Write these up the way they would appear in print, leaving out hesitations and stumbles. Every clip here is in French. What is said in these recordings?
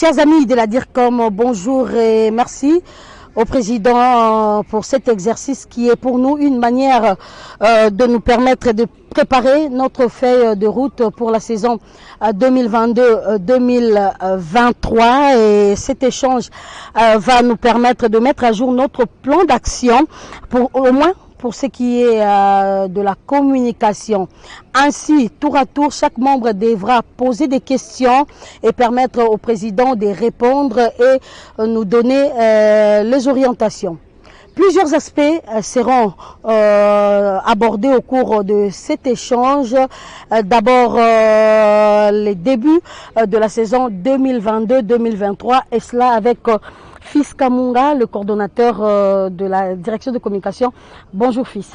Chers amis de la DIRCOM, bonjour et merci au président pour cet exercice qui est pour nous une manière de nous permettre de préparer notre feuille de route pour la saison 2022-2023 et cet échange va nous permettre de mettre à jour notre plan d'action pour au moins pour ce qui est de la communication. Ainsi, tour à tour, chaque membre devra poser des questions et permettre au président de répondre et nous donner les orientations. Plusieurs aspects seront abordés au cours de cet échange. D'abord, les débuts de la saison 2022-2023 et cela avec Fils Kamunga, le coordonnateur de la direction de communication. Bonjour Fils.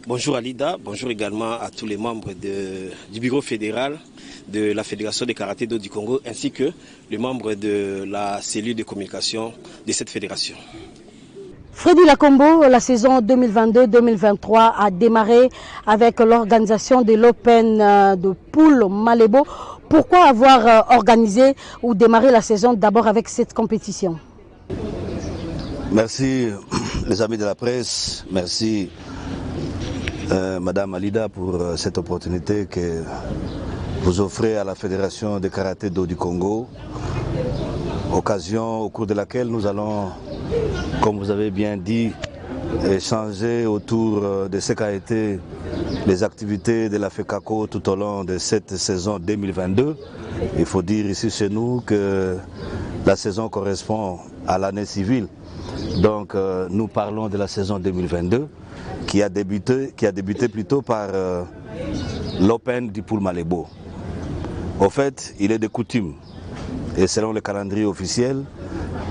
Bonjour Alida, bonjour également à tous les membres du bureau fédéral de la Fédération de karaté-do du Congo ainsi que les membres de la cellule de communication de cette fédération. Freddy Lacombo, la saison 2022-2023 a démarré avec l'organisation de l'Open de Poul Malebo. Pourquoi avoir organisé ou démarré la saison d'abord avec cette compétition? Merci les amis de la presse, merci Madame Alida pour cette opportunité que vous offrez à la Fédération de karaté-do du Congo, occasion au cours de laquelle nous allons, comme vous avez bien dit, échanger autour de ce qu'a été les activités de la FECACO tout au long de cette saison 2022. Il faut dire ici chez nous que la saison correspond à l'année civile. Donc nous parlons de la saison 2022 qui a débuté plutôt par l'Open du Poul Malebo. Au fait, il est de coutume, et selon le calendrier officiel,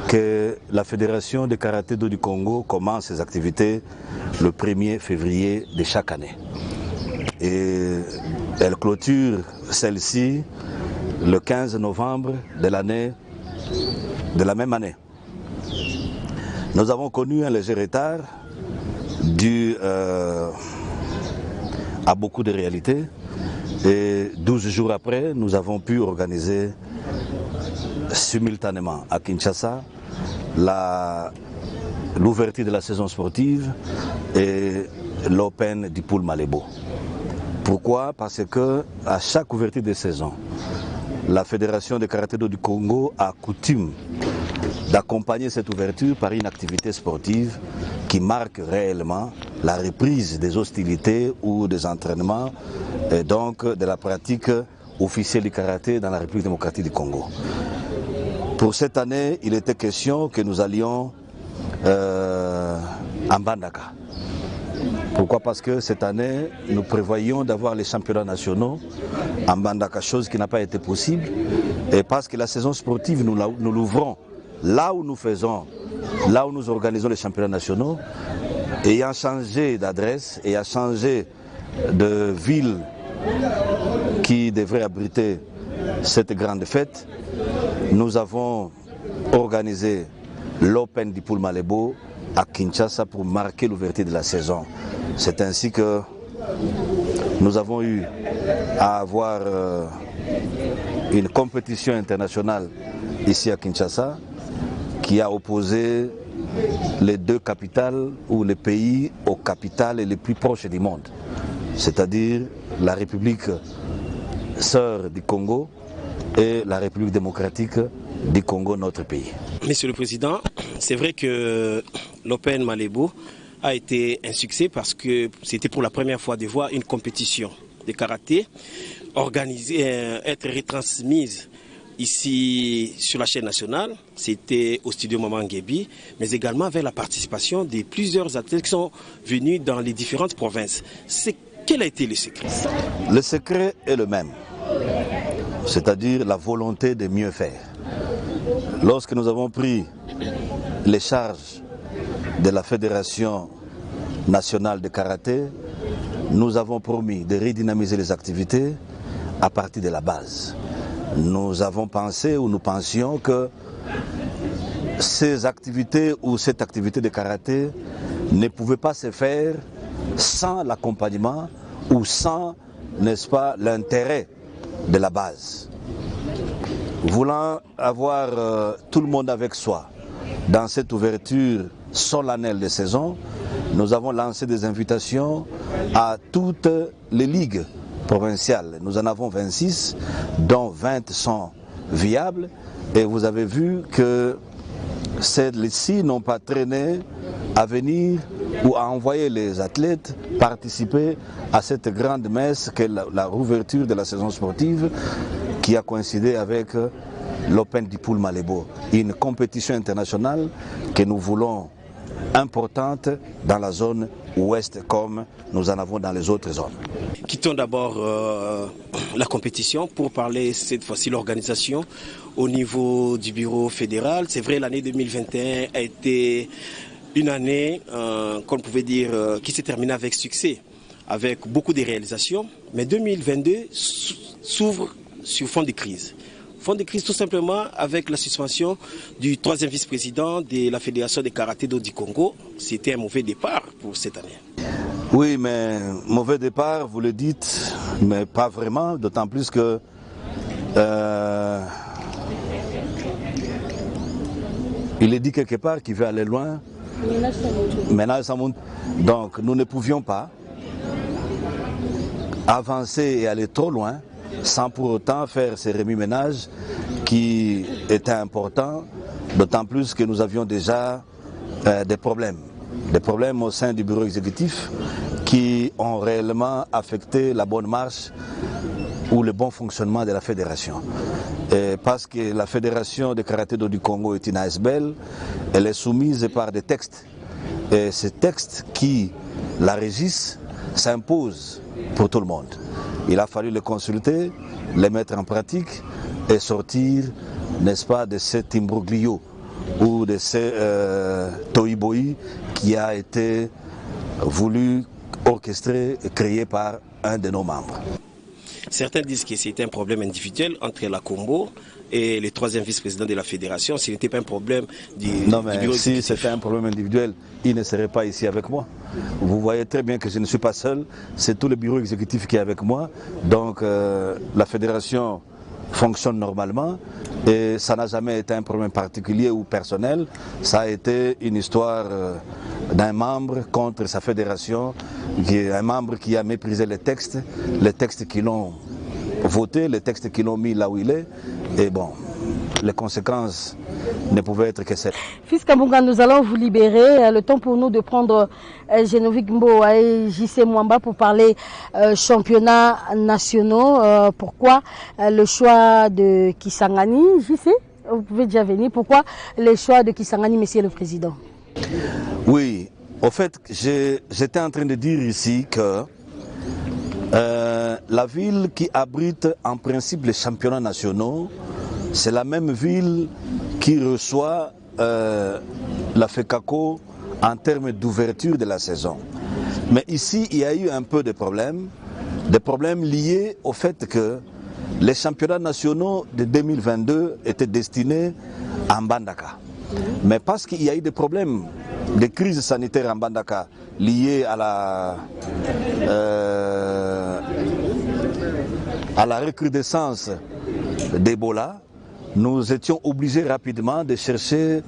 que la Fédération de karaté-do du Congo commence ses activités le 1er février de chaque année. Et elle clôture celle-ci le 15 novembre de la même année. Nous avons connu un léger retard dû à beaucoup de réalités et 12 jours après, nous avons pu organiser simultanément à Kinshasa l'ouverture de la saison sportive et l'Open du Poul Malebo. Pourquoi? Parce que à chaque ouverture de saison, la Fédération de karaté-do du Congo a coutume d'accompagner cette ouverture par une activité sportive qui marque réellement la reprise des hostilités ou des entraînements et donc de la pratique officielle du karaté dans la République démocratique du Congo. Pour cette année, il était question que nous allions à Mbandaka. Pourquoi? Parce que cette année, nous prévoyions d'avoir les championnats nationaux à Mbandaka, chose qui n'a pas été possible. Et parce que la saison sportive, nous l'ouvrons là où nous organisons les championnats nationaux, ayant changé d'adresse, ayant changé de ville qui devrait abriter cette grande fête, nous avons organisé l'Open du Poul Malebo à Kinshasa pour marquer l'ouverture de la saison. C'est ainsi que nous avons eu à avoir une compétition internationale ici à Kinshasa qui a opposé les deux capitales ou les pays aux capitales les plus proches du monde, c'est-à-dire la République sœur du Congo et la République démocratique du Congo, notre pays. Monsieur le Président, c'est vrai que l'Open Malebo a été un succès parce que c'était pour la première fois de voir une compétition de karaté organisée, être retransmise ici sur la chaîne nationale. C'était au studio Maman Ngebi, mais également avec la participation de plusieurs athlètes qui sont venus dans les différentes provinces. Quel a été le secret? Le secret est le même, c'est-à-dire la volonté de mieux faire. Lorsque nous avons pris les charges de la Fédération nationale de karaté, nous avons promis de redynamiser les activités à partir de la base. Nous avons pensé ou nous pensions que ces activités ou cette activité de karaté ne pouvait pas se faire sans l'accompagnement ou sans, n'est-ce pas, l'intérêt de la base. voulant avoir tout le monde avec soi dans cette ouverture solennelle de saison, nous avons lancé des invitations à toutes les ligues provinciales. Nous en avons 26, dont 20 sont viables. Et vous avez vu que celles-ci n'ont pas traîné à venir ou à envoyer les athlètes participer à cette grande messe qu'est la rouverture de la saison sportive qui a coïncidé avec l'Open du Pool Malébo, une compétition internationale que nous voulons importante dans la zone ouest comme nous en avons dans les autres zones. Quittons d'abord la compétition pour parler cette fois-ci de l'organisation au niveau du bureau fédéral. C'est vrai, l'année 2021 a été une année, qu'on pouvait dire, qui s'est terminée avec succès, avec beaucoup de réalisations, mais 2022 s'ouvre sur fond de crise. Fond de crise tout simplement avec la suspension du troisième vice-président de la Fédération de karaté-do du Congo. C'était un mauvais départ pour cette année. Oui, mais mauvais départ, vous le dites, mais pas vraiment, d'autant plus que il est dit quelque part qu'il veut aller loin. Maintenant, ça monte. Donc, nous ne pouvions pas avancer et aller trop loin sans pour autant faire ces remue-ménages qui étaient importants, d'autant plus que nous avions déjà des problèmes au sein du bureau exécutif qui ont réellement affecté la bonne marche ou le bon fonctionnement de la fédération. Et parce que la fédération de karaté-do du Congo est une ASBL, elle est soumise par des textes. Et ces textes qui la régissent s'imposent pour tout le monde. Il a fallu les consulter, les mettre en pratique et sortir, n'est-ce pas, de cet imbroglio ou de ce tohu-bohu qui a été voulu, orchestré et créé par un de nos membres. Certains disent que c'était un problème individuel entre la Combo et le troisième vice-président de la fédération. Ce n'était pas un problème du bureau exécutif. Si c'était un problème individuel, il ne serait pas ici avec moi. Vous voyez très bien que je ne suis pas seul, c'est tout le bureau exécutif qui est avec moi. Donc la fédération fonctionne normalement et ça n'a jamais été un problème particulier ou personnel. Ça a été une histoire d'un membre contre sa fédération, un membre qui a méprisé les textes qui l'ont voté, les textes qui l'ont mis là où il est. Et bon, les conséquences ne pouvaient être que celles. Fils Kambunga, nous allons vous libérer. Le temps pour nous de prendre Genovic Mboa et JC Mwamba pour parler championnats nationaux. Pourquoi le choix de Kisangani, JC? Vous pouvez déjà venir. Pourquoi le choix de Kisangani, Monsieur le Président? Oui, au fait, j'étais en train de dire ici que la ville qui abrite en principe les championnats nationaux, c'est la même ville qui reçoit la FECACO en termes d'ouverture de la saison. Mais ici, il y a eu un peu de problèmes liés au fait que les championnats nationaux de 2022 étaient destinés à Mbandaka. Mais parce qu'il y a eu des problèmes, des crises sanitaires en Mbandaka liées à la recrudescence d'Ebola, nous étions obligés rapidement de chercher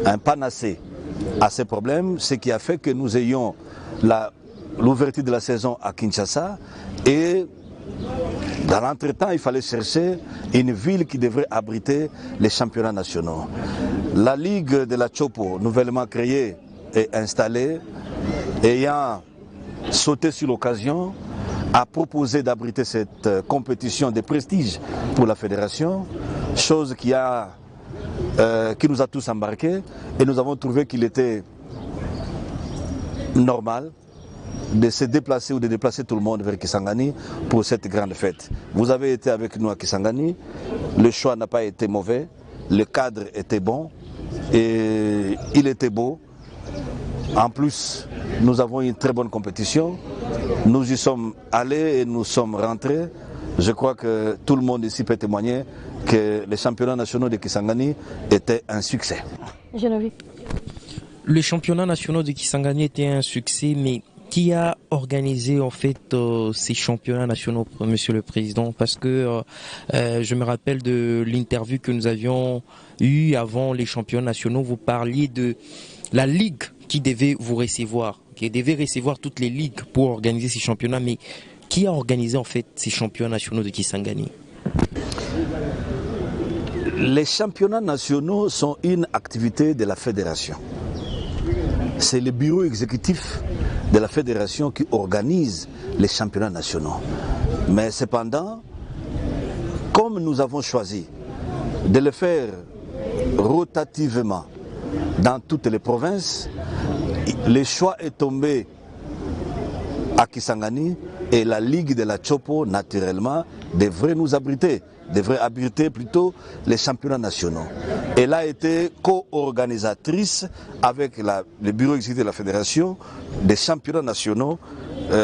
un panacée à ces problèmes, ce qui a fait que nous ayons l'ouverture de la saison à Kinshasa et dans l'entretemps, il fallait chercher une ville qui devrait abriter les championnats nationaux. La Ligue de la Chopo, nouvellement créée et installée, ayant sauté sur l'occasion, a proposé d'abriter cette compétition de prestige pour la fédération, chose qui nous a tous embarqués et nous avons trouvé qu'il était normal de se déplacer ou de déplacer tout le monde vers Kisangani pour cette grande fête. Vous avez été avec nous à Kisangani, le choix n'a pas été mauvais, le cadre était bon et il était beau. En plus, nous avons une très bonne compétition. Nous y sommes allés et nous sommes rentrés. Je crois que tout le monde ici peut témoigner que les championnats nationaux de Kisangani étaient un succès. Genovic. Les championnats nationaux de Kisangani étaient un succès, mais Qui a organisé en fait ces championnats nationaux, Monsieur le Président? Parce que je me rappelle de l'interview que nous avions eue avant les championnats nationaux. Vous parliez de la ligue qui devait vous recevoir, qui devait recevoir toutes les ligues pour organiser ces championnats. Mais qui a organisé en fait ces championnats nationaux de Kisangani? Les championnats nationaux sont une activité de la fédération. C'est le bureau exécutif de la fédération qui organise les championnats nationaux. Mais cependant, comme nous avons choisi de le faire rotativement dans toutes les provinces, le choix est tombé à Kisangani et la Ligue de la Chopo, naturellement, devrait nous abriter. Devrait abriter plutôt les championnats nationaux. Elle a été co-organisatrice avec le bureau exécutif de la fédération des championnats nationaux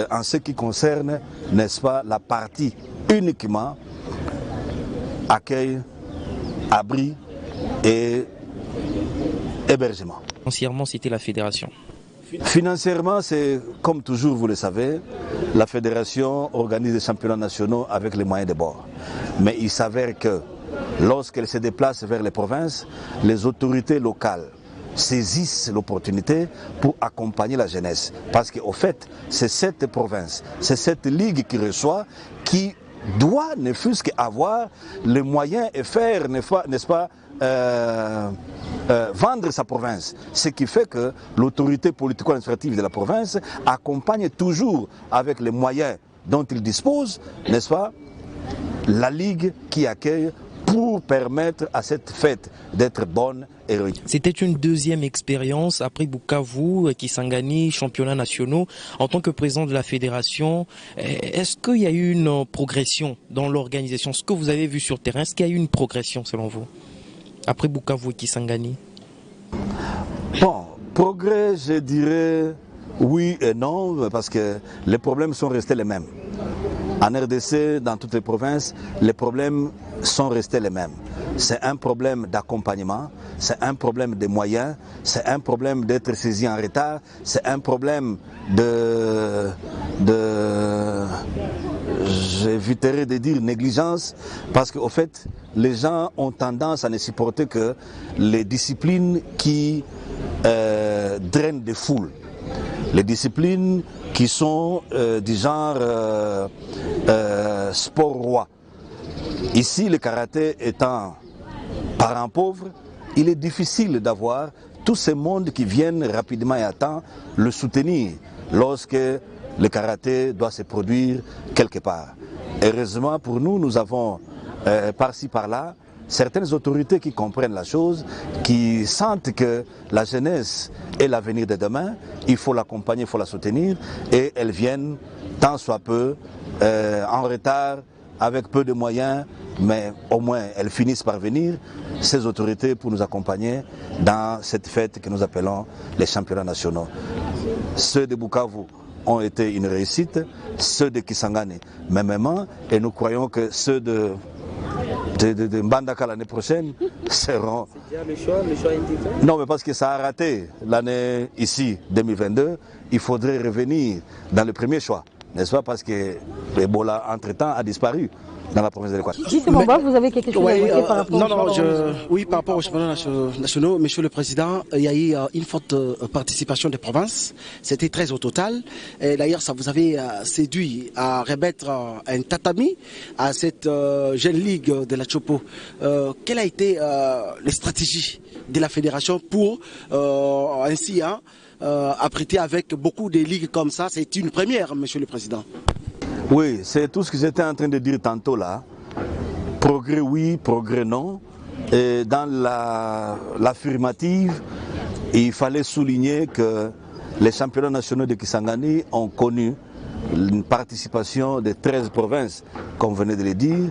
en ce qui concerne, n'est-ce pas, la partie uniquement accueil, abri et hébergement. Financièrement, c'était la fédération. Financièrement, c'est comme toujours, vous le savez, la fédération organise les championnats nationaux avec les moyens de bord. Mais il s'avère que lorsqu'elle se déplace vers les provinces, les autorités locales saisissent l'opportunité pour accompagner la jeunesse. Parce qu'au fait, c'est cette province, c'est cette ligue qui reçoit, qui doit ne fût-ce qu'avoir les moyens et faire, n'est-ce pas, vendre sa province. Ce qui fait que l'autorité politico-administrative de la province accompagne toujours avec les moyens dont il dispose, n'est-ce pas, la ligue qui accueille pour permettre à cette fête d'être bonne et réussie. C'était une deuxième expérience après Bukavu, Kisangani, championnats nationaux. En tant que président de la fédération, est-ce qu'il y a eu une progression dans l'organisation? Ce que vous avez vu sur terrain, est-ce qu'il y a eu une progression selon vous après Bukavu et Kisangani? Bon, progrès, je dirais oui et non, parce que les problèmes sont restés les mêmes. En RDC, dans toutes les provinces, les problèmes sont restés les mêmes. C'est un problème d'accompagnement, c'est un problème de moyens, c'est un problème d'être saisi en retard, c'est un problème j'éviterai de dire négligence, parce qu'au fait, les gens ont tendance à ne supporter que les disciplines qui drainent des foules. Les disciplines qui sont du genre sport roi. Ici, le karaté étant parent pauvre, il est difficile d'avoir tous ces mondes qui viennent rapidement et à temps le soutenir lorsque le karaté doit se produire quelque part. Heureusement pour nous, nous avons par-ci par-là certaines autorités qui comprennent la chose, qui sentent que la jeunesse est l'avenir de demain, il faut l'accompagner, il faut la soutenir, et elles viennent tant soit peu en retard, avec peu de moyens, mais au moins elles finissent par venir, ces autorités, pour nous accompagner dans cette fête que nous appelons les championnats nationaux. Ceux de Bukavu ont été une réussite, ceux de Kisangani mêmement, et nous croyons que ceux de Mbandaka l'année prochaine seront... C'est déjà le choix indiqué? Non, mais parce que ça a raté l'année ici, 2022, il faudrait revenir dans le premier choix, n'est-ce pas, parce que l'Ebola, entre-temps, a disparu dans la province de l'Équateur. Justement, vous avez quelque chose à ajouter par rapport Oui, par rapport aux championnats nationaux, Monsieur le Président, il y a eu une forte participation des provinces. C'était 13 au total. Et d'ailleurs, ça vous avait séduit à remettre un tatami à cette jeune ligue de la Chopo. Quelle a été les stratégies de la fédération pour ainsi apprêter avec beaucoup de ligues comme ça? C'est une première, Monsieur le Président. Oui, c'est tout ce que j'étais en train de dire tantôt là. Progrès oui, progrès non. Et dans l'affirmative, il fallait souligner que les championnats nationaux de Kisangani ont connu une participation de 13 provinces, comme venait de le dire,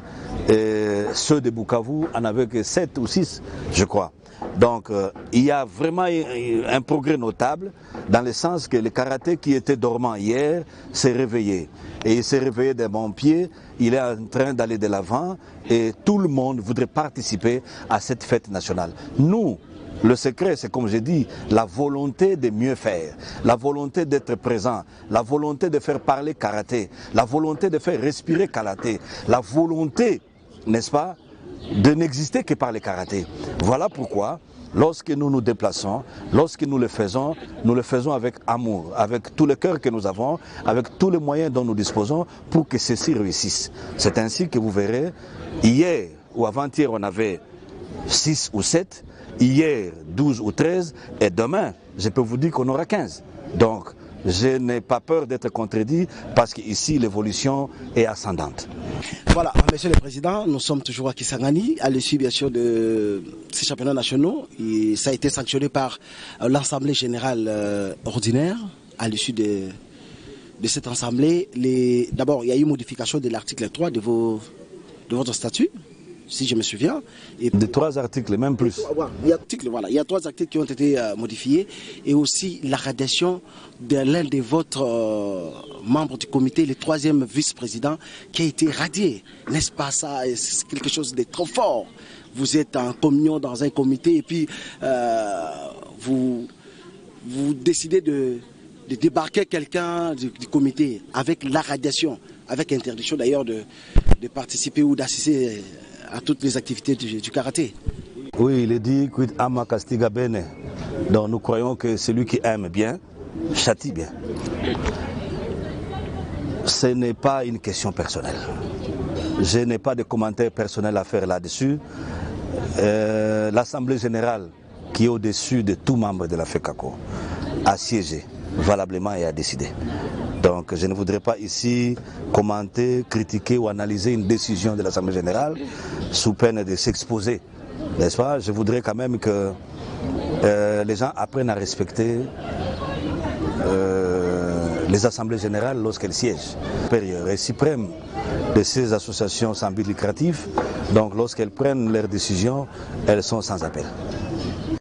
et ceux de Bukavu en avaient que 7 ou 6, je crois. Donc il y a vraiment un progrès notable dans le sens que le karaté qui était dormant hier s'est réveillé. Et il s'est réveillé d'un bon pied, il est en train d'aller de l'avant et tout le monde voudrait participer à cette fête nationale. Nous, Le secret, c'est comme j'ai dit, la volonté de mieux faire, la volonté d'être présent, la volonté de faire parler karaté, la volonté de faire respirer karaté, la volonté, n'est-ce pas, de n'exister que par le karaté. Voilà pourquoi, lorsque nous nous déplaçons, lorsque nous le faisons avec amour, avec tout le cœur que nous avons, avec tous les moyens dont nous disposons pour que ceci réussisse. C'est ainsi que vous verrez, hier ou avant-hier, on avait 6 ou 7, hier 12 ou 13, et demain, je peux vous dire qu'on aura 15. Donc, je n'ai pas peur d'être contredit parce qu'ici, l'évolution est ascendante. Voilà, Monsieur le Président, nous sommes toujours à Kisangani, à l'issue bien sûr de ces championnats nationaux. Et ça a été sanctionné par l'Assemblée générale ordinaire. À l'issue de cette assemblée, d'abord, il y a eu modification de l'article 3 de votre statut, si je me souviens. Et de 3 articles, même plus. Il y a 3 articles qui ont été modifiés. Et aussi la radiation de l'un de votre membre du comité, le 3e vice-président, qui a été radié. N'est-ce pas ça? C'est quelque chose de trop fort. Vous êtes en communion dans un comité et puis vous décidez de débarquer quelqu'un du comité avec la radiation, avec interdiction d'ailleurs de participer ou d'assister à toutes les activités du karaté. Oui, il est dit quid ama castiga bene. Donc nous croyons que celui qui aime bien châtie bien. Ce n'est pas une question personnelle. Je n'ai pas de commentaires personnels à faire là-dessus. L'Assemblée générale, qui est au-dessus de tout membre de la FECACO, a siégé valablement et a décidé. Donc je ne voudrais pas ici commenter, critiquer ou analyser une décision de l'Assemblée générale sous peine de s'exposer. N'est-ce pas? Je voudrais quand même que les gens apprennent à respecter les assemblées générales lorsqu'elles siègent. Supérieur et suprême de ces associations sans but lucratif, donc lorsqu'elles prennent leurs décisions, elles sont sans appel.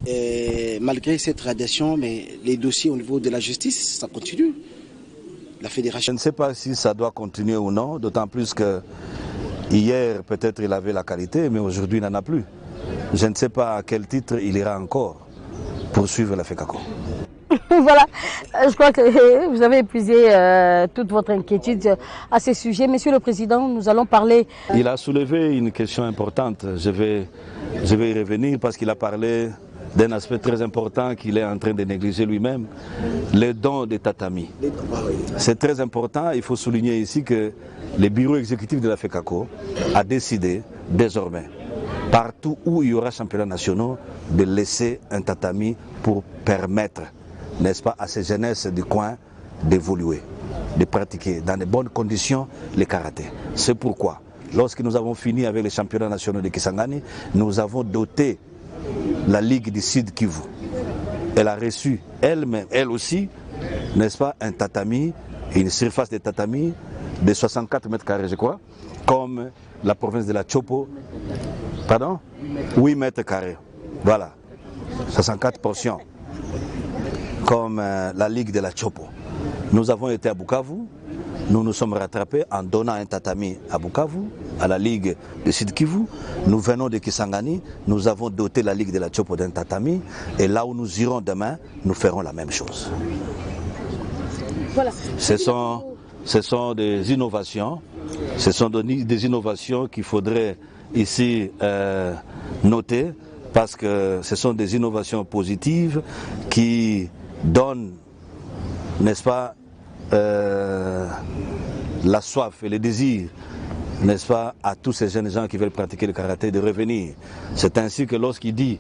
Et malgré cette radiation, mais les dossiers au niveau de la justice, ça continue. La fédération. Je ne sais pas si ça doit continuer ou non, d'autant plus que hier peut-être il avait la qualité, mais aujourd'hui il n'en a plus. Je ne sais pas à quel titre il ira encore poursuivre la FECACO. Voilà, je crois que vous avez épuisé toute votre inquiétude à ce sujet. Monsieur le Président, nous allons parler... Il a soulevé une question importante. Je vais y revenir parce qu'il a parlé d'un aspect très important qu'il est en train de négliger lui-même, les dons des tatamis. C'est très important, il faut souligner ici que le bureau exécutif de la FECACO a décidé désormais, partout où il y aura championnats nationaux, de laisser un tatami pour permettre, n'est-ce pas, à ces jeunesses du coin d'évoluer, de pratiquer dans de bonnes conditions le karaté. C'est pourquoi, lorsque nous avons fini avec les championnats nationaux de Kisangani, nous avons doté la Ligue du Sud Kivu. Elle a reçu elle-même, elle aussi, n'est-ce pas, un tatami, une surface de tatami de 64 mètres carrés, je crois, comme la province de la Chopo, pardon, 8 mètres carrés. Voilà, 64 portions, comme la Ligue de la Chopo. Nous avons été à Bukavu, nous nous sommes rattrapés en donnant un tatami à Bukavu, à la Ligue de Sud Kivu. Nous venons de Kisangani, nous avons doté la Ligue de la Chopo d'un tatami, et là où nous irons demain, nous ferons la même chose. Voilà. Ce sont des innovations, qu'il faudrait ici noter, parce que ce sont des innovations positives qui donnent, n'est-ce pas, la soif et le désir, n'est-ce pas, à tous ces jeunes gens qui veulent pratiquer le karaté de revenir. C'est ainsi que lorsqu'il dit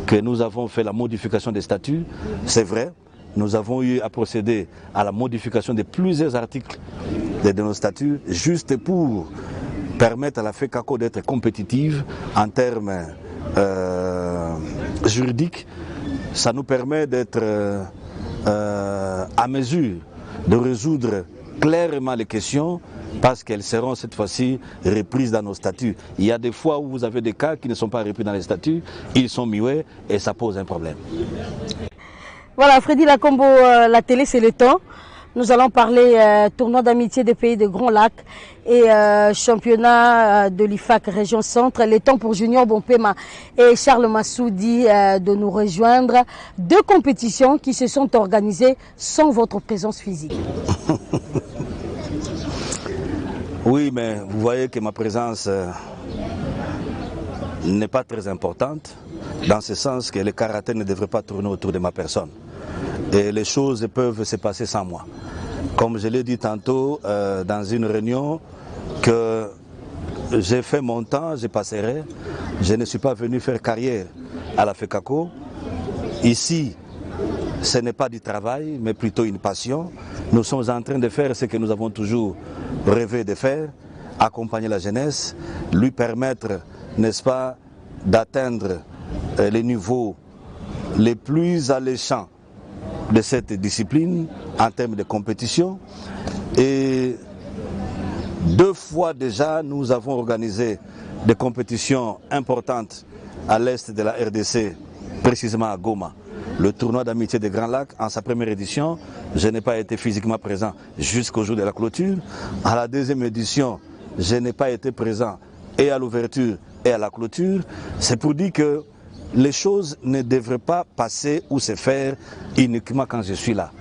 que nous avons fait la modification des statuts, c'est vrai, nous avons eu à procéder à la modification de plusieurs articles de nos statuts, juste pour permettre à la FECACO d'être compétitive en termes juridiques. Ça nous permet d'être à mesure de résoudre clairement les questions, parce qu'elles seront cette fois-ci reprises dans nos statuts. Il y a des fois où vous avez des cas qui ne sont pas repris dans les statuts, ils sont muets et ça pose un problème. Voilà, Freddy Lacombo, la télé c'est le temps. Nous allons parler tournoi d'amitié des pays de Grand Lac et championnat de l'IFAC Région Centre. Les temps pour Junior Bompema et Charles Massoudi de nous rejoindre. Deux compétitions qui se sont organisées sans votre présence physique. Oui, mais vous voyez que ma présence n'est pas très importante, dans ce sens que le karaté ne devrait pas tourner autour de ma personne. Et les choses peuvent se passer sans moi. Comme je l'ai dit tantôt dans une réunion, que j'ai fait mon temps, je passerai. Je ne suis pas venu faire carrière à la FECACO. Ici, ce n'est pas du travail, mais plutôt une passion. Nous sommes en train de faire ce que nous avons toujours rêvé de faire, accompagner la jeunesse, lui permettre, n'est-ce pas, d'atteindre les niveaux les plus alléchants de cette discipline en termes de compétition. Et 2 fois déjà, nous avons organisé des compétitions importantes à l'est de la RDC, précisément à Goma. Le tournoi d'amitié des Grands Lacs, en sa première édition, je n'ai pas été physiquement présent jusqu'au jour de la clôture. À la deuxième édition, je n'ai pas été présent et à l'ouverture et à la clôture. C'est pour dire que les choses ne devraient pas passer ou se faire uniquement quand je suis là.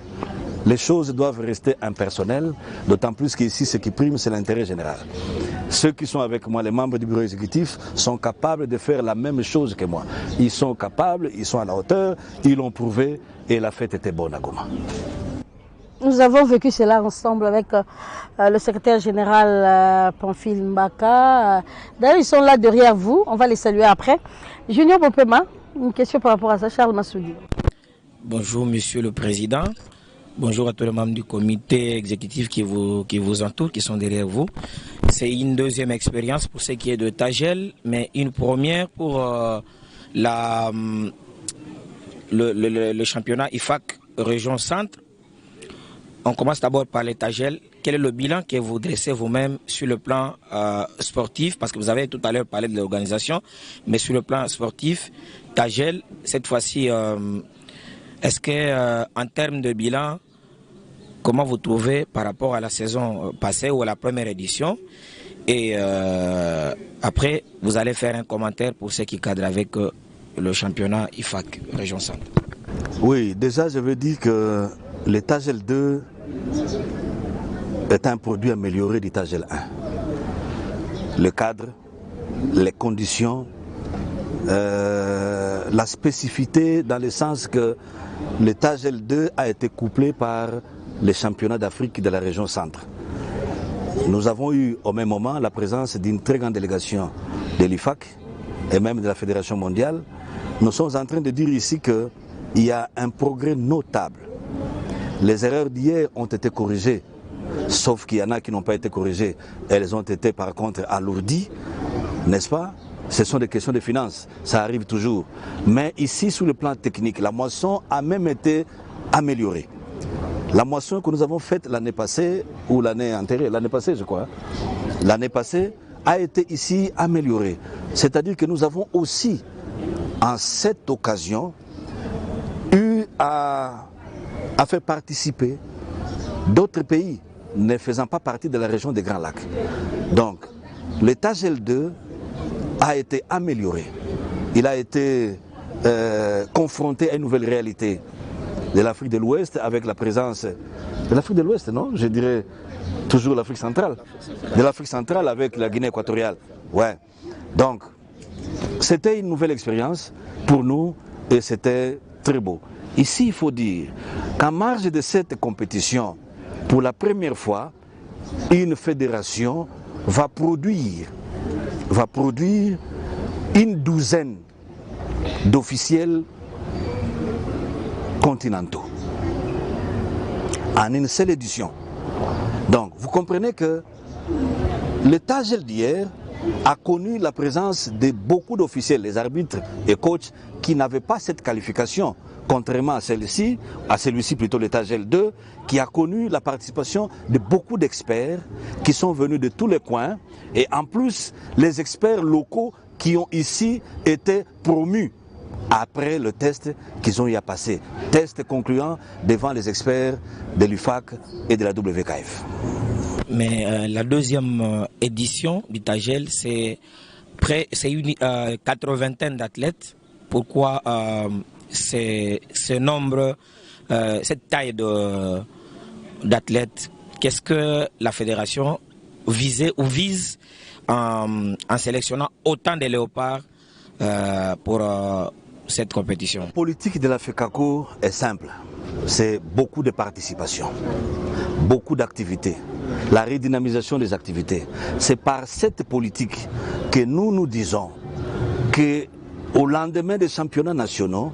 Les choses doivent rester impersonnelles, d'autant plus qu'ici, ce qui prime, c'est l'intérêt général. Ceux qui sont avec moi, les membres du bureau exécutif, sont capables de faire la même chose que moi. Ils sont capables, ils sont à la hauteur, ils l'ont prouvé et la fête était bonne à Goma. Nous avons vécu cela ensemble avec le secrétaire général Pamphile Mbaka. D'ailleurs, ils sont là derrière vous. On va les saluer après. Junior Bompema, une question par rapport à ça. Charles Massoudi. Bonjour, Monsieur le Président. Bonjour à tous les membres du comité exécutif qui vous entourent, qui sont derrière vous. C'est une deuxième expérience pour ce qui est de Tagel, mais une première pour le championnat IFAC Région Centre. On commence d'abord par les Tagel. Quel est le bilan que vous dressez vous-même sur le plan sportif? Parce que vous avez tout à l'heure parlé de l'organisation, mais sur le plan sportif, Tagel, cette fois-ci, est-ce que en termes de bilan, comment vous trouvez par rapport à la saison passée ou à la première édition? Et après, vous allez faire un commentaire pour ce qui cadre avec le championnat IFAC Région Centre. Oui, déjà je veux dire que le Tagel 2 est un produit amélioré du Tagel 1. Le cadre, les conditions, la spécificité dans le sens que le Tagel 2 a été couplé par les championnats d'Afrique de la région centre. Nous avons eu au même moment la présence d'une très grande délégation de l'IFAC et même de la Fédération mondiale. Nous sommes en train de dire ici qu'il y a un progrès notable. Les erreurs d'hier ont été corrigées, sauf qu'il y en a qui n'ont pas été corrigées. Elles ont été par contre alourdies, n'est-ce pas? Ce sont des questions de finances, ça arrive toujours. Mais ici, sur le plan technique, la moisson a même été améliorée. La moisson que nous avons faite l'année passée, ou l'année antérieure, l'année passée je crois, l'année passée a été ici améliorée. C'est-à-dire que nous avons aussi, en cette occasion, eu à faire participer d'autres pays ne faisant pas partie de la région des Grands Lacs. Donc, le Tagel 2 a été amélioré. Il a été confronté à une nouvelle réalité de l'Afrique de l'Ouest avec la présence de l'Afrique de l'Ouest, non? Je dirais toujours l'Afrique centrale. De l'Afrique centrale avec la Guinée équatoriale. Ouais. Donc, c'était une nouvelle expérience pour nous et c'était très beau. Ici, il faut dire qu'en marge de cette compétition, pour la première fois, une fédération va produire une douzaine d'officiels continentaux en une seule édition. Donc, vous comprenez que le Tagel d'hier a connu la présence de beaucoup d'officiels, les arbitres et coachs, qui n'avaient pas cette qualification, contrairement à celui-ci plutôt le Tagel 2, qui a connu la participation de beaucoup d'experts qui sont venus de tous les coins, et en plus les experts locaux qui ont ici été promus après le test qu'ils ont eu à passer. Test concluant devant les experts de l'UFAC et de la WKF. Mais la deuxième édition du Tagel, c'est une 80aine d'athlètes. Pourquoi ce nombre, cette taille d'athlètes? Qu'est-ce que la fédération visait ou vise en sélectionnant autant de léopards pour cette compétition? La politique de la FECACO est simple. C'est beaucoup de participation, beaucoup d'activités, la redynamisation des activités. C'est par cette politique que nous disons qu'au lendemain des championnats nationaux,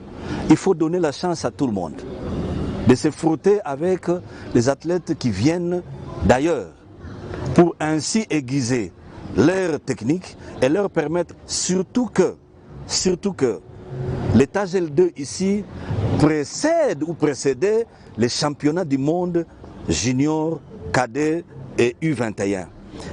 il faut donner la chance à tout le monde de se frotter avec les athlètes qui viennent d'ailleurs pour ainsi aiguiser leur technique et leur permettre surtout que le Tagel 2 ici précède ou précédait les championnats du monde junior, cadet et U21.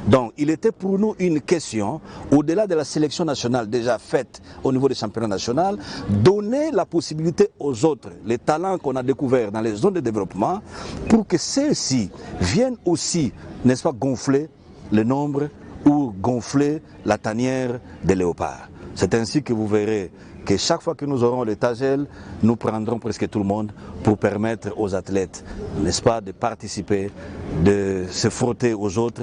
Donc il était pour nous une question, au-delà de la sélection nationale déjà faite au niveau des championnats nationaux, donner la possibilité aux autres, les talents qu'on a découverts dans les zones de développement, pour que ceux-ci viennent aussi, n'est-ce pas, gonfler le nombre ou gonfler la tanière des léopards. C'est ainsi que vous verrez que chaque fois que nous aurons le Tagel, nous prendrons presque tout le monde pour permettre aux athlètes, n'est-ce pas, de participer, de se frotter aux autres,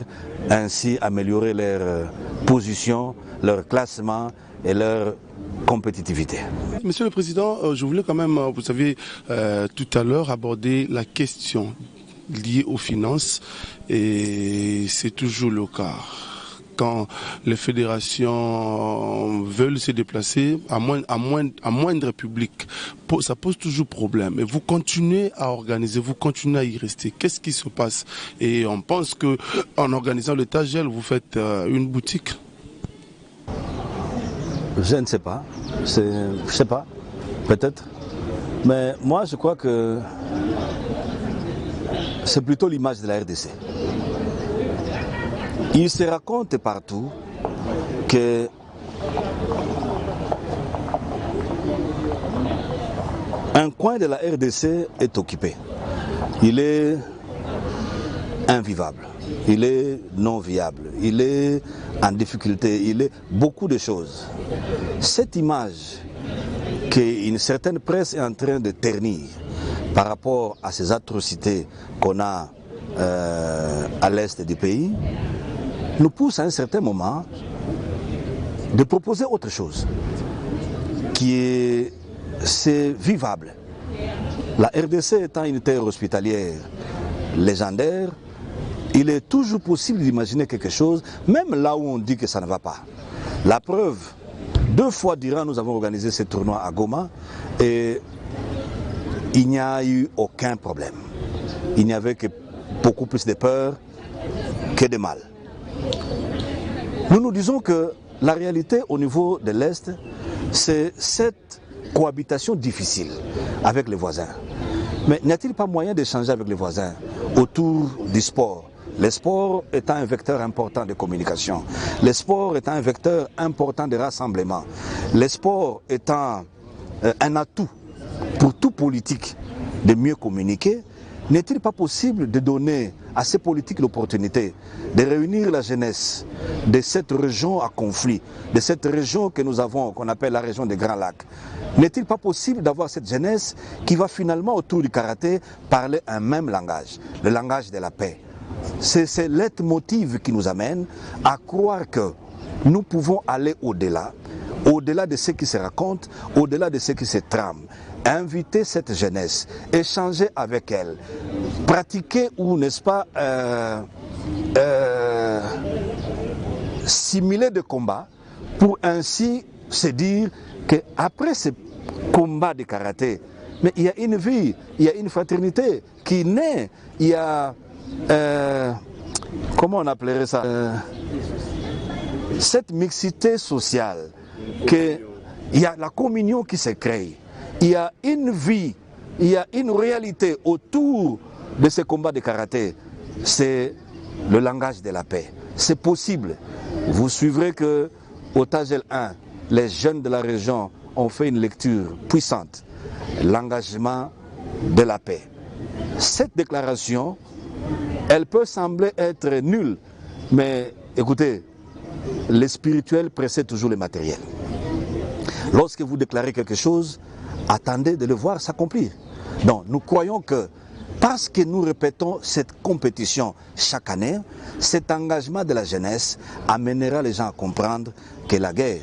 ainsi améliorer leur position, leur classement et leur compétitivité. Monsieur le Président, je voulais quand même, vous avez tout à l'heure abordé la question liée aux finances et c'est toujours le cas. Quand les fédérations veulent se déplacer à moindre public, ça pose toujours problème. Et vous continuez à organiser, vous continuez à y rester. Qu'est-ce qui se passe? Et on pense qu'en organisant le Tagel, vous faites une boutique. Je ne sais pas. Je ne sais pas. Peut-être. Mais moi, je crois que c'est plutôt l'image de la RDC. Il se raconte partout que un coin de la RDC est occupé. Il est invivable, il est non viable, il est en difficulté, il est beaucoup de choses. Cette image qu'une certaine presse est en train de ternir par rapport à ces atrocités qu'on a à l'est du pays, nous pousse à un certain moment de proposer autre chose c'est vivable. La RDC étant une terre hospitalière légendaire, il est toujours possible d'imaginer quelque chose, même là où on dit que ça ne va pas. La preuve, 2 fois durant nous avons organisé ce tournoi à Goma et il n'y a eu aucun problème. Il n'y avait que beaucoup plus de peur que de mal. Nous nous disons que la réalité au niveau de l'Est, c'est cette cohabitation difficile avec les voisins. Mais n'y a-t-il pas moyen d'échanger avec les voisins autour du sport? Le sport étant un vecteur important de communication, le sport étant un vecteur important de rassemblement, le sport étant un atout pour tout politique de mieux communiquer, n'est-il pas possible de donner à ces politiques l'opportunité de réunir la jeunesse de cette région à conflit, de cette région que nous avons, qu'on appelle la région des Grands Lacs? N'est-il pas possible d'avoir cette jeunesse qui va finalement autour du karaté parler un même langage, le langage de la paix? C'est ce leitmotiv qui nous amène à croire que nous pouvons aller au-delà de ce qui se raconte, au-delà de ce qui se trame. Inviter cette jeunesse, échanger avec elle, pratiquer ou, n'est-ce pas, simuler des combats pour ainsi se dire qu'après ce combat de karaté, mais il y a une vie, il y a une fraternité qui naît, il y a, comment on appellerait ça, cette mixité sociale, qu'il y a la communion qui se crée. Il y a une vie, il y a une réalité autour de ce combat de karaté. C'est le langage de la paix. C'est possible. Vous suivrez qu'au Tagel 1, les jeunes de la région on fait une lecture puissante, l'engagement de la paix. Cette déclaration, elle peut sembler être nulle, mais écoutez, le spirituel précède toujours le matériel. Lorsque vous déclarez quelque chose, attendez de le voir s'accomplir. Donc nous croyons que parce que nous répétons cette compétition chaque année, cet engagement de la jeunesse amènera les gens à comprendre que la guerre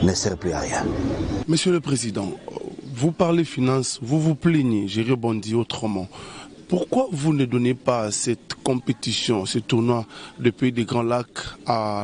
ne sert plus à rien. Monsieur le Président, vous parlez finances, vous vous plaignez, j'ai rebondi autrement. Pourquoi vous ne donnez pas cette compétition, ce tournoi de Pays des Grands Lacs à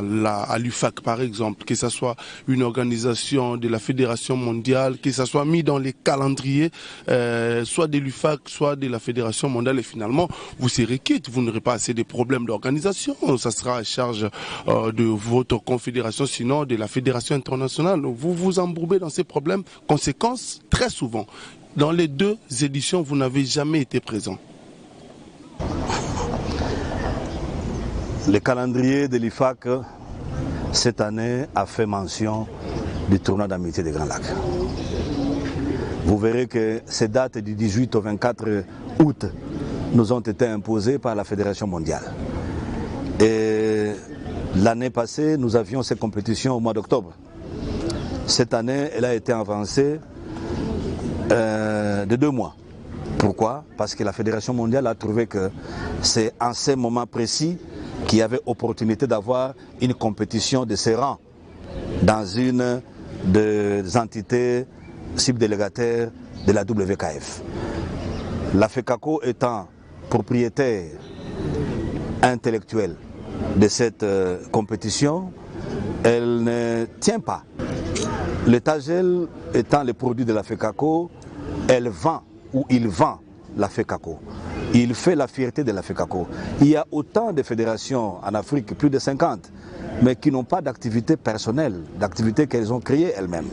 l'UFAC par exemple, que ce soit une organisation de la Fédération mondiale, que ce soit mis dans les calendriers, soit de l'UFAC, soit de la Fédération mondiale, et finalement vous serez quitte, vous n'aurez pas assez de problèmes d'organisation, ça sera à charge de votre confédération, sinon de la Fédération internationale. Vous vous embourbez dans ces problèmes, conséquence très souvent. Dans les 2 éditions, vous n'avez jamais été présent. Le calendrier de l'IFAC, cette année, a fait mention du tournoi d'amitié des Grands Lacs. Vous verrez que ces dates du 18 au 24 août nous ont été imposées par la Fédération mondiale. Et l'année passée, nous avions ces compétitions au mois d'octobre. Cette année, elle a été avancée de 2 mois. Pourquoi? Parce que la Fédération mondiale a trouvé que c'est en ces moments précis qu'il y avait opportunité d'avoir une compétition de ces rangs dans une des entités subdélégataires de la WKF. La FECACO étant propriétaire intellectuel de cette compétition, elle ne tient pas. Le TAGEL étant le produit de la FECACO, elle vend ou il vend la FECACO. Il fait la fierté de la FECACO. Il y a autant de fédérations en Afrique, plus de 50, mais qui n'ont pas d'activité personnelle, d'activité qu'elles ont créées elles-mêmes.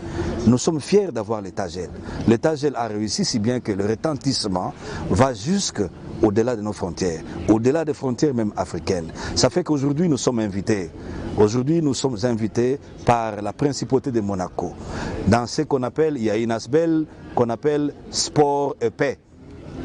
Nous sommes fiers d'avoir le TAGEL. Le TAGEL a réussi si bien que le retentissement va jusqu'au-delà de nos frontières, au-delà des frontières même africaines. Ça fait qu'aujourd'hui nous sommes invités. Aujourd'hui nous sommes invités par la principauté de Monaco. Dans ce qu'on appelle, il y a une ASBEL qu'on appelle Sport et Paix,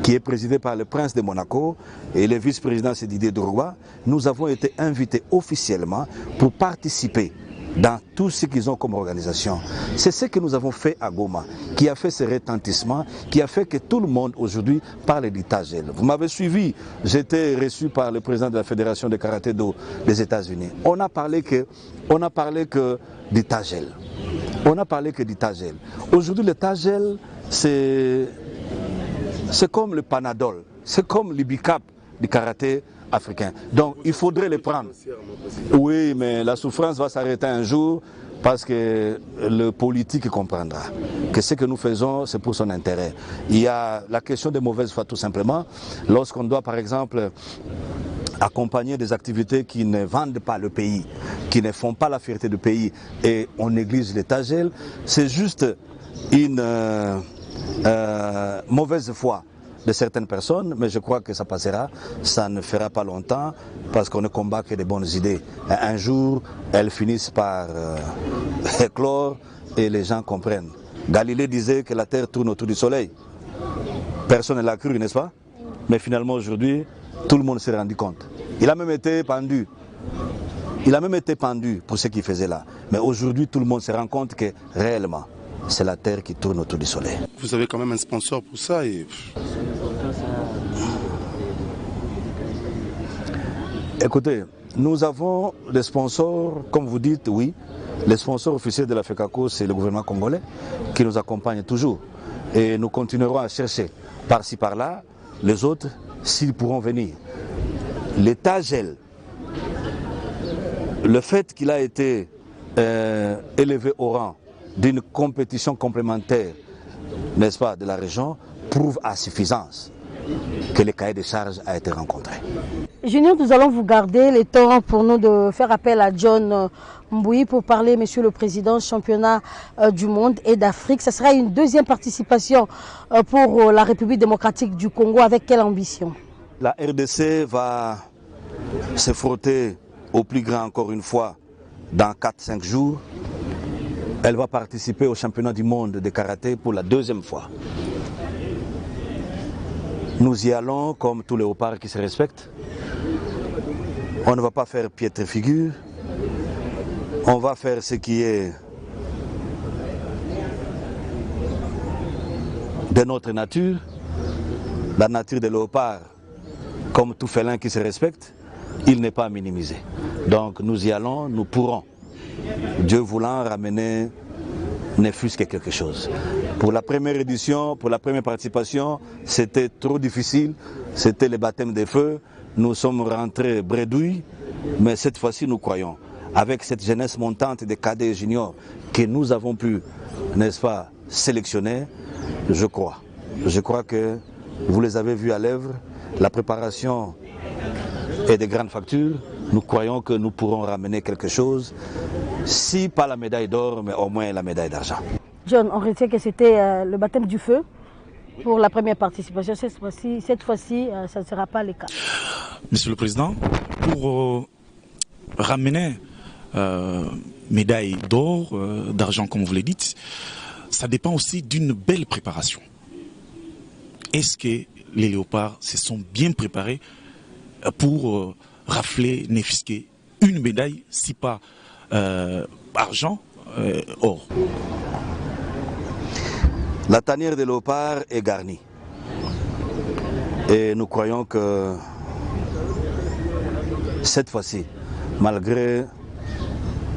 qui est présidé par le prince de Monaco et le vice-président c'est Didier Drouba. Nous avons été invités officiellement pour participer dans tout ce qu'ils ont comme organisation. C'est ce que nous avons fait à Goma, qui a fait ce retentissement, qui a fait que tout le monde aujourd'hui parle du TAGEL. Vous m'avez suivi, j'étais reçu par le président de la Fédération de karaté-do des États-Unis. On a parlé que du TAGEL. On a parlé que du TAGEL. Aujourd'hui, le TAGEL, c'est comme le Panadol, c'est comme l'Ibicap du karaté africain. Donc il faudrait les prendre. Oui, mais la souffrance va s'arrêter un jour parce que le politique comprendra que ce que nous faisons, c'est pour son intérêt. Il y a la question des mauvaises foi tout simplement. Lorsqu'on doit par exemple accompagner des activités qui ne vendent pas le pays, qui ne font pas la fierté du pays et on néglige les TAGEL, c'est juste une mauvaise foi de certaines personnes, mais je crois que ça passera, ça ne fera pas longtemps parce qu'on ne combat que des bonnes idées. Un jour, elles finissent par éclore et les gens comprennent. Galilée disait que la Terre tourne autour du Soleil. Personne ne l'a cru, n'est-ce pas? Mais finalement aujourd'hui, tout le monde s'est rendu compte. Il a même été pendu. Il a même été pendu pour ce qu'il faisait là. Mais aujourd'hui, tout le monde se rend compte que réellement, c'est la Terre qui tourne autour du Soleil. Vous avez quand même un sponsor pour ça et... Écoutez, nous avons des sponsors, comme vous dites, oui. Les sponsors officiels de la FECACO, c'est le gouvernement congolais qui nous accompagne toujours. Et nous continuerons à chercher par-ci par-là les autres s'ils pourront venir. Le TAGEL, le fait qu'il a été élevé au rang d'une compétition complémentaire, n'est-ce pas, de la région, prouve à suffisance que le cahier de charges a été rencontré. Junior, nous allons vous garder le temps pour nous de faire appel à John Mbui pour parler, Monsieur le Président, championnat du monde et d'Afrique. Ce sera une deuxième participation pour la République démocratique du Congo. Avec quelle ambition? La RDC va se frotter au plus grand encore une fois dans 4-5 jours Elle va participer au championnat du monde de karaté pour la 2e fois. Nous y allons comme tous les léopards qui se respectent. On ne va pas faire piètre figure. On va faire ce qui est de notre nature, la nature des léopards, comme tout félin qui se respecte, il n'est pas minimisé. Donc nous y allons, nous pourrons, Dieu voulant, ramener ne fût-ce que quelque chose. Pour la première édition, pour la première participation, c'était trop difficile, c'était le baptême des feux, nous sommes rentrés bredouilles, mais cette fois-ci nous croyons, avec cette jeunesse montante des cadets et juniors que nous avons pu, n'est-ce pas, sélectionner, je crois que vous les avez vus à l'œuvre, la préparation est de grandes factures, nous croyons que nous pourrons ramener quelque chose, si pas la médaille d'or, mais au moins la médaille d'argent. John, on retient que c'était le baptême du feu pour la première participation. Cette fois-ci, ça ne sera pas le cas. Monsieur le Président, pour ramener médaille d'or, d'argent comme vous le dites, ça dépend aussi d'une belle préparation. Est-ce que les léopards se sont bien préparés pour rafler, n'effisquer une médaille, si pas argent, or? La tanière des léopards est garnie. Et nous croyons que cette fois-ci, malgré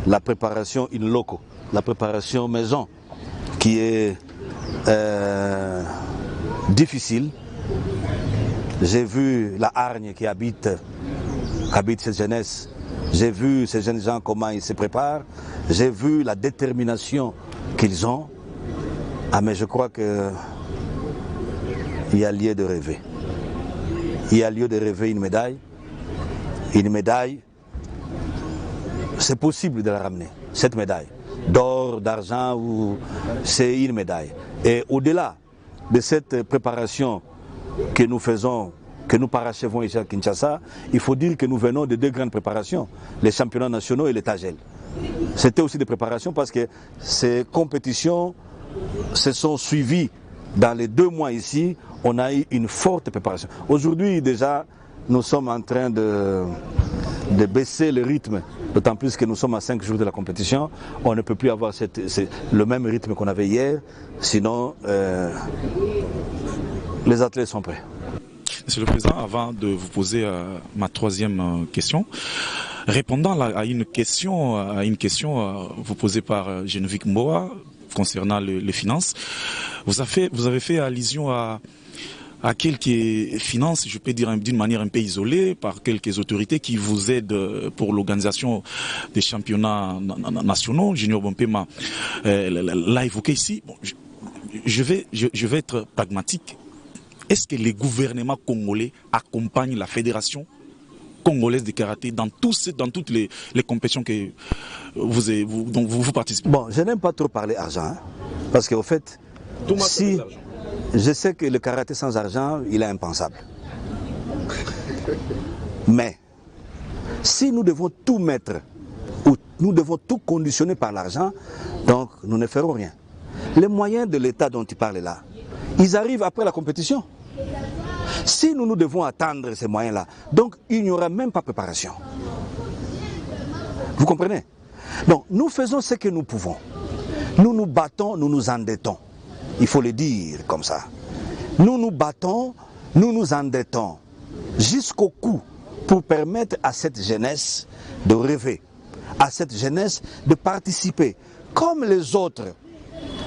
la préparation in loco, la préparation maison, qui est difficile, j'ai vu la hargne qui habite cette jeunesse, j'ai vu ces jeunes gens comment ils se préparent, j'ai vu la détermination qu'ils ont. Ah, mais je crois qu'il y a lieu de rêver. Il y a lieu de rêver une médaille. Une médaille, c'est possible de la ramener, cette médaille. D'or, d'argent, c'est une médaille. Et au-delà de cette préparation que nous faisons, que nous parachevons ici à Kinshasa, il faut dire que nous venons de 2 grandes préparations, les championnats nationaux et les Tagel. C'était aussi des préparations parce que ces compétitions se sont suivies dans les 2 mois ici, on a eu une forte préparation. Aujourd'hui déjà, nous sommes en train de baisser le rythme, d'autant plus que nous sommes à 5 jours de la compétition. On ne peut plus avoir le même rythme qu'on avait hier, sinon les athlètes sont prêts. Monsieur le Président, avant de vous poser ma 3e question, répondant à une question vous posée par Geneviève Mboa concernant les finances, vous avez fait allusion à quelques finances, je peux dire d'une manière un peu isolée, par quelques autorités qui vous aident pour l'organisation des championnats nationaux. Junior Bompema l'a évoqué ici. Bon, je vais être pragmatique. Est-ce que les gouvernements congolais accompagnent la fédération congolaise de karaté dans toutes les compétitions que dont vous participez? Bon, je n'aime pas trop parler argent, hein, parce qu'au fait, si je sais que le karaté sans argent, il est impensable. Mais si nous devons tout mettre, ou nous devons tout conditionner par l'argent, donc nous ne ferons rien. Les moyens de l'État dont tu parles là, ils arrivent après la compétition. Si nous devons attendre ces moyens-là, donc il n'y aura même pas préparation. Vous comprenez? Donc nous faisons ce que nous pouvons. Nous nous battons, nous nous endettons. Il faut le dire comme ça. Nous nous battons, nous nous endettons jusqu'au cou pour permettre à cette jeunesse de rêver, à cette jeunesse de participer comme les autres.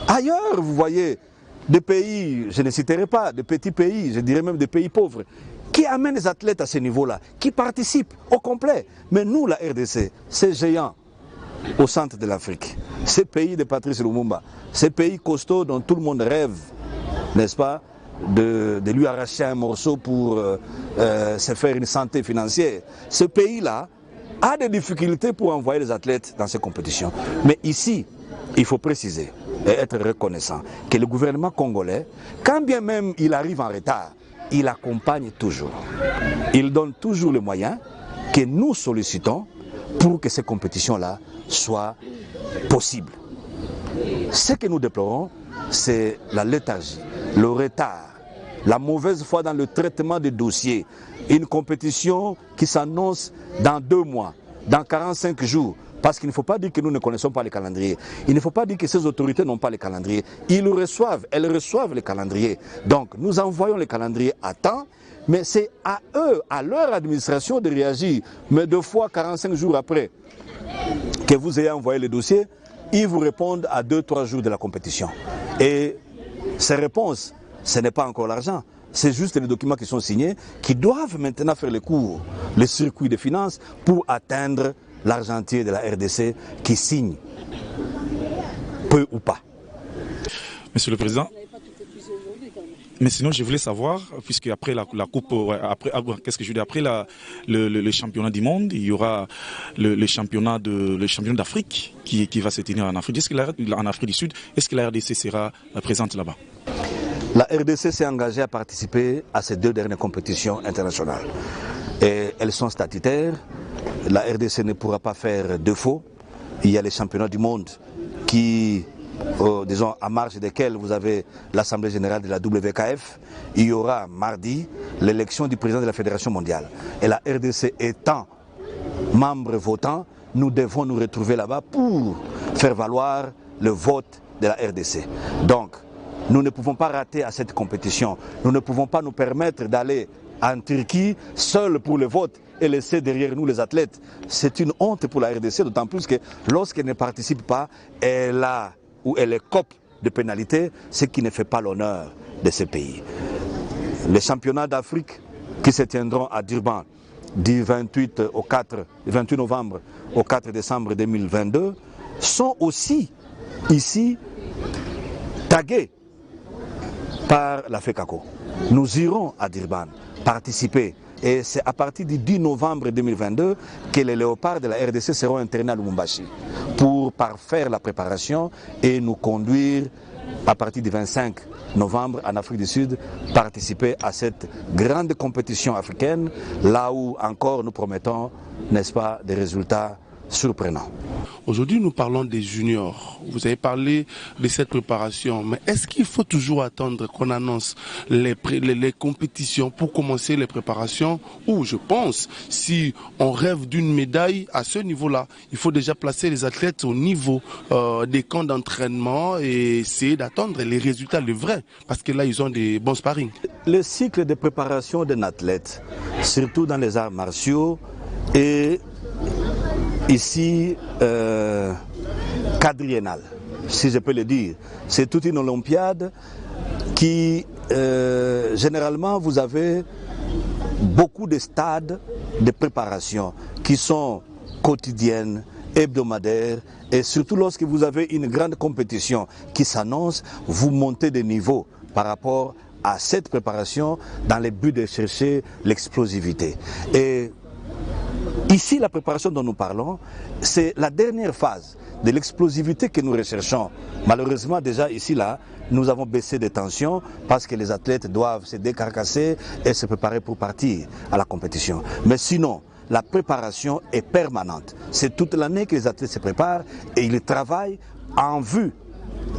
Ailleurs, vous voyez, des pays, je ne citerai pas, de petits pays, je dirais même des pays pauvres, qui amènent les athlètes à ce niveau-là, qui participent au complet. Mais nous, la RDC, ces géants au centre de l'Afrique, ces pays de Patrice Lumumba, ces pays costauds dont tout le monde rêve, n'est-ce pas, de lui arracher un morceau pour se faire une santé financière. Ce pays-là a des difficultés pour envoyer les athlètes dans ces compétitions. Mais ici, il faut préciser et être reconnaissant que le gouvernement congolais, quand bien même il arrive en retard, il accompagne toujours. Il donne toujours les moyens que nous sollicitons pour que ces compétitions-là soient possibles. Ce que nous déplorons, c'est la léthargie, le retard, la mauvaise foi dans le traitement des dossiers. Une compétition qui s'annonce dans 2 mois, dans 45 jours. Parce qu'il ne faut pas dire que nous ne connaissons pas les calendriers. Il ne faut pas dire que ces autorités n'ont pas les calendriers. Elles reçoivent les calendriers. Donc nous envoyons les calendriers à temps, mais c'est à eux, à leur administration de réagir. Mais 2 fois 45 jours après que vous ayez envoyé les dossiers, ils vous répondent à 2-3 jours de la compétition. Et ces réponses, ce n'est pas encore l'argent. C'est juste les documents qui sont signés, qui doivent maintenant faire le cours, les circuits de finances pour atteindre l'argentier de la RDC qui signe, peu ou pas. Monsieur le Président, mais sinon je voulais savoir, puisque après la coupe, après le championnat du monde, il y aura le championnat d'Afrique qui va se tenir en Afrique. En Afrique du Sud, est-ce que la RDC sera présente là-bas? La RDC s'est engagée à participer à ces 2 dernières compétitions internationales. Et elles sont statutaires. La RDC ne pourra pas faire défaut. Il y a les championnats du monde qui, disons, à marge desquels vous avez l'Assemblée générale de la WKF. Il y aura mardi l'élection du président de la Fédération mondiale. Et la RDC étant membre votant, nous devons nous retrouver là-bas pour faire valoir le vote de la RDC. Donc, nous ne pouvons pas rater à cette compétition. Nous ne pouvons pas nous permettre d'aller en Turquie seuls pour le vote et laisser derrière nous les athlètes. C'est une honte pour la RDC, d'autant plus que lorsqu'elle ne participe pas, elle écope de pénalités, ce qui ne fait pas l'honneur de ce pays. Les championnats d'Afrique qui se tiendront à Durban du 28 novembre au 4 décembre 2022 sont aussi ici tagués par la FECACO. Nous irons à Durban participer et c'est à partir du 10 novembre 2022 que les léopards de la RDC seront internés à Lubumbashi pour parfaire la préparation et nous conduire à partir du 25 novembre en Afrique du Sud, participer à cette grande compétition africaine, là où encore nous promettons, n'est-ce pas, des résultats surprenant. Aujourd'hui, nous parlons des juniors. Vous avez parlé de cette préparation, mais est-ce qu'il faut toujours attendre qu'on annonce les compétitions pour commencer les préparations? Ou je pense, si on rêve d'une médaille à ce niveau-là, il faut déjà placer les athlètes au niveau des camps d'entraînement et essayer d'attendre les résultats, les vrais, parce que là, ils ont des bons sparring. Le cycle de préparation d'un athlète, surtout dans les arts martiaux, est ici quadriennal, si je peux le dire. C'est toute une olympiade qui, généralement, vous avez beaucoup de stades de préparation qui sont quotidiennes, hebdomadaires, et surtout lorsque vous avez une grande compétition qui s'annonce, vous montez de niveau par rapport à cette préparation dans le but de chercher l'explosivité. Et ici, la préparation dont nous parlons, c'est la dernière phase de l'explosivité que nous recherchons. Malheureusement, déjà ici, là, nous avons baissé des tensions parce que les athlètes doivent se décarcasser et se préparer pour partir à la compétition. Mais sinon, la préparation est permanente. C'est toute l'année que les athlètes se préparent et ils travaillent en vue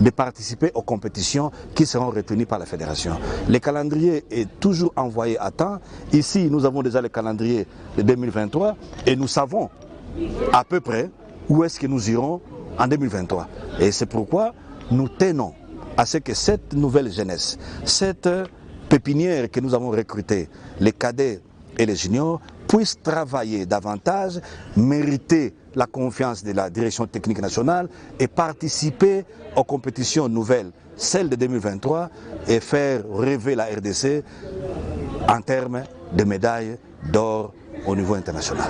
de participer aux compétitions qui seront retenues par la fédération. Le calendrier est toujours envoyé à temps. Ici, nous avons déjà le calendrier de 2023 et nous savons à peu près où est-ce que nous irons en 2023. Et c'est pourquoi nous tenons à ce que cette nouvelle jeunesse, cette pépinière que nous avons recrutée, les cadets et les juniors, puissent travailler davantage, mériter la confiance de la direction technique nationale et participer aux compétitions nouvelles, celles de 2023, et faire rêver la RDC en termes de médailles d'or au niveau international.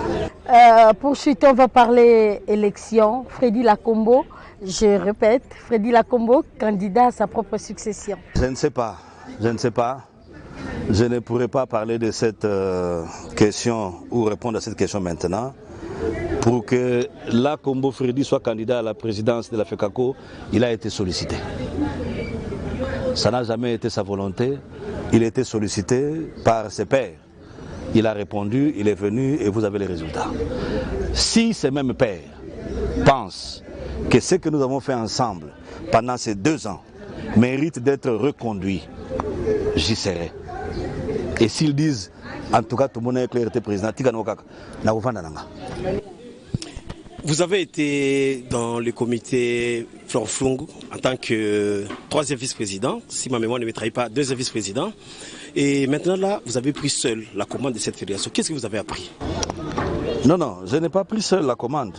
Pour suite, on va parler élection. Freddy Lakombo, je répète, Freddy Lakombo, candidat à sa propre succession. Je ne sais pas. Je ne pourrais pas parler de cette question ou répondre à cette question maintenant. Pour que Lakombo Freddy soit candidat à la présidence de la FECACO, il a été sollicité. Ça n'a jamais été sa volonté. Il a été sollicité par ses pairs. Il a répondu, il est venu et vous avez les résultats. Si ces mêmes pairs pensent que ce que nous avons fait ensemble pendant ces 2 ans mérite d'être reconduit, j'y serai. Et s'ils disent, en tout cas, tout le monde est clarté président, vous avez été dans le comité Florent Flungu en tant que 3e vice-président, si ma mémoire ne me trahit pas, 2e vice-président. Et maintenant là, vous avez pris seul la commande de cette fédération. Qu'est-ce que vous avez appris? Non, je n'ai pas pris seul la commande.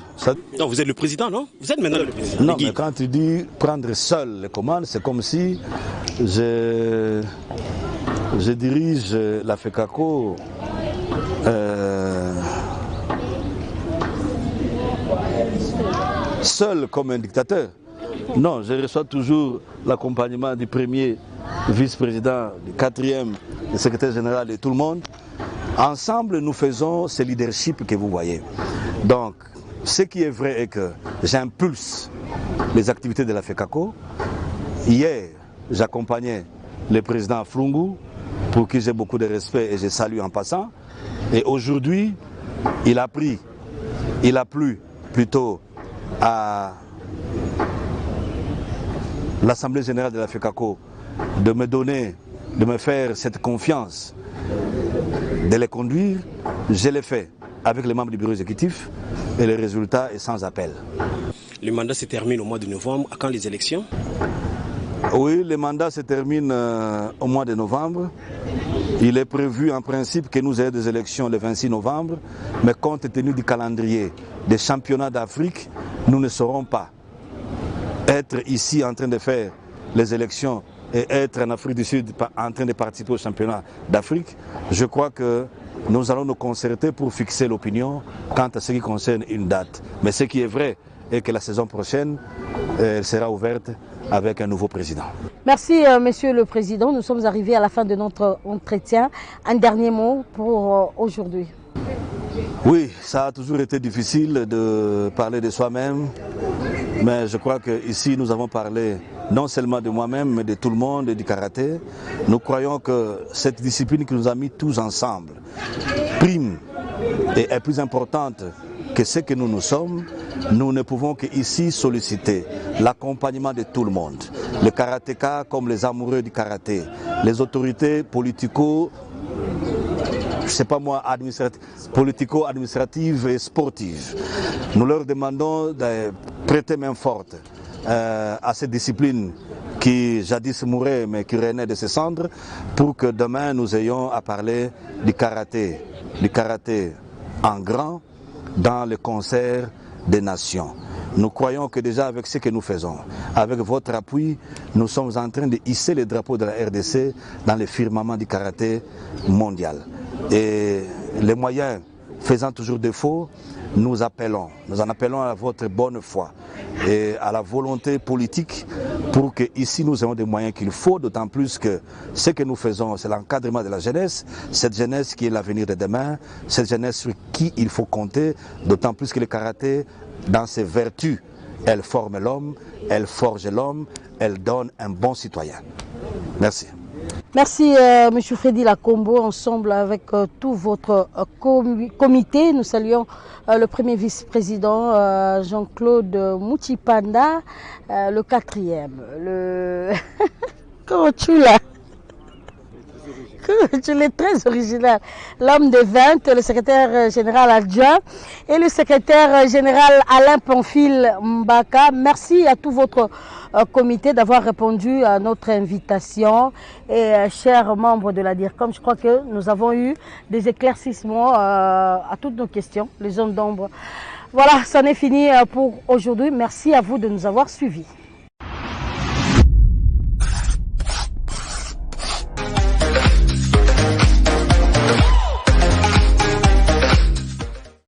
Non, vous êtes le président, non? Vous êtes maintenant le président. Non, mais quand tu dis prendre seul les commandes, c'est comme si je dirige la FECACO seul comme un dictateur. Non, je reçois toujours l'accompagnement du 1er vice-président, du 4e, du secrétaire général et tout le monde. Ensemble, nous faisons ce leadership que vous voyez. Donc, ce qui est vrai est que j'impulse les activités de la FECACO. Hier, j'accompagnais le président Flungu, pour qui j'ai beaucoup de respect et je salue en passant. Et aujourd'hui, il a plu plutôt à l'Assemblée générale de la FECACO de me faire cette confiance, de les conduire. Je l'ai fait avec les membres du bureau exécutif et le résultat est sans appel. Le mandat se termine au mois de novembre. À quand les élections? Oui, le mandat se termine au mois de novembre. Il est prévu en principe que nous ayons des élections le 26 novembre, mais compte tenu du calendrier des championnats d'Afrique, nous ne saurons pas être ici en train de faire les élections et être en Afrique du Sud en train de participer au championnat d'Afrique. Je crois que nous allons nous concerter pour fixer l'opinion quant à ce qui concerne une date. Mais ce qui est vrai est que la saison prochaine, elle sera ouverte avec un nouveau président. Merci, Monsieur le Président. Nous sommes arrivés à la fin de notre entretien. Un dernier mot pour aujourd'hui. Oui, ça a toujours été difficile de parler de soi-même, mais je crois qu'ici nous avons parlé non seulement de moi-même, mais de tout le monde et du karaté. Nous croyons que cette discipline qui nous a mis tous ensemble prime et est plus importante que ce que nous sommes. Nous ne pouvons qu'ici solliciter l'accompagnement de tout le monde. Les karatékas comme les amoureux du karaté, les autorités politico-administratives et sportives. Nous leur demandons de prêter main forte à cette discipline qui jadis mourait mais qui renaît de ses cendres, pour que demain nous ayons à parler du karaté en grand dans le concert des nations. Nous croyons que déjà avec ce que nous faisons, avec votre appui, nous sommes en train de hisser les drapeaux de la RDC dans le firmament du karaté mondial. Et les moyens faisant toujours défaut, nous en appelons à votre bonne foi et à la volonté politique pour que ici nous ayons des moyens qu'il faut, d'autant plus que ce que nous faisons, c'est l'encadrement de la jeunesse, cette jeunesse qui est l'avenir de demain, cette jeunesse sur qui il faut compter, d'autant plus que le karaté, dans ses vertus, elle forme l'homme, elle forge l'homme, elle donne un bon citoyen. Merci. Merci M. Freddy Lacombo, ensemble avec tout votre comité. Nous saluons le premier vice-président Jean-Claude Moutipanda, le 4e. Comment tu l'as? Tu l'es très original. L'homme de 20, le secrétaire général adjoint et le secrétaire général Alain Pamphile Mbaka. Merci à tout votre comité d'avoir répondu à notre invitation. Et chers membres de la DIRCOM, je crois que nous avons eu des éclaircissements à toutes nos questions, les zones d'ombre. Voilà, c'en est fini pour aujourd'hui. Merci à vous de nous avoir suivis.